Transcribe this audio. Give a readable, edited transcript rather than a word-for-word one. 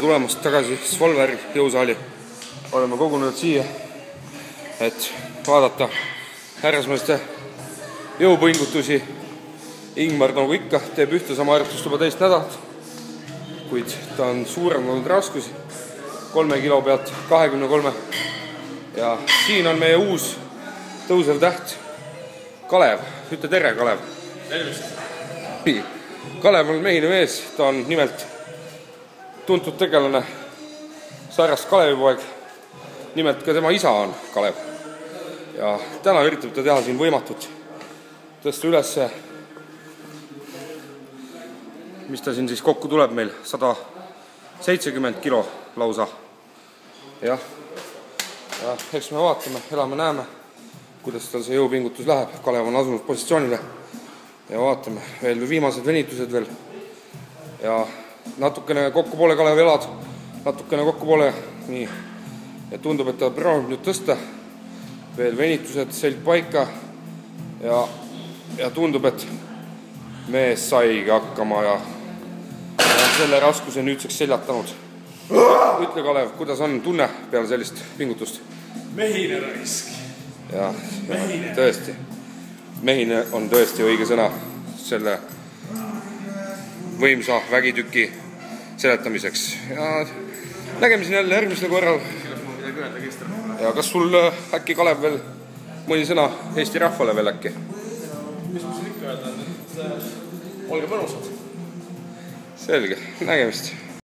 Tulemast tagasi Svolveri jõusaali. Oleme kogunenud siia, et vaadata härrasmeeste jõupingutusi. Ingmar nagu ikka teeb ühte sama harjutust juba teist nädalat, kuid ta on suurendanud raskusi 3 kilo pealt 23. Ja siin on meie uus tõusev täht Kalev. Ütle tere, Kalev! Tervist! Kalev on mehine mees, ta on nimelt tuntud tegelane Saarast Kalevipoeg. Nimelt ka tema isa on Kalev. Ja täna üritab ta teha siin võimatut. Tõsta ülesse, mis ta siin siis kokku tuleb meil, 170 kilo lausa. Ja eks me vaatame, elame, näeme, kuidas tal see jõupingutus läheb. Kalev on asunud positsioonile ja vaatame veel viimased venitused veel. Ja natukene kokkupoole Kalev elad, natukene kokkupoole, nii. Ja tundub, et ta proovib nüüd tõsta. Veel venitused, selg paika ja tundub, et mees saigi hakkama ja selle raskuse nüüdseks seljatanud. Ütle, Kalev, kuidas on tunne peale sellist pingutust? Mehine raisk. Ja tõesti. Mehine on tõesti õige sõna selle võimsa vägitüki seletamiseks. Ja nägeme siin jälle järgmisel korral. Ja kas sul äkki, Kalev, veel mõni sõna Eesti rahvale veel äkki? Mis ma siin ikka öelda, et olge mõnusad. Selge, nägemist.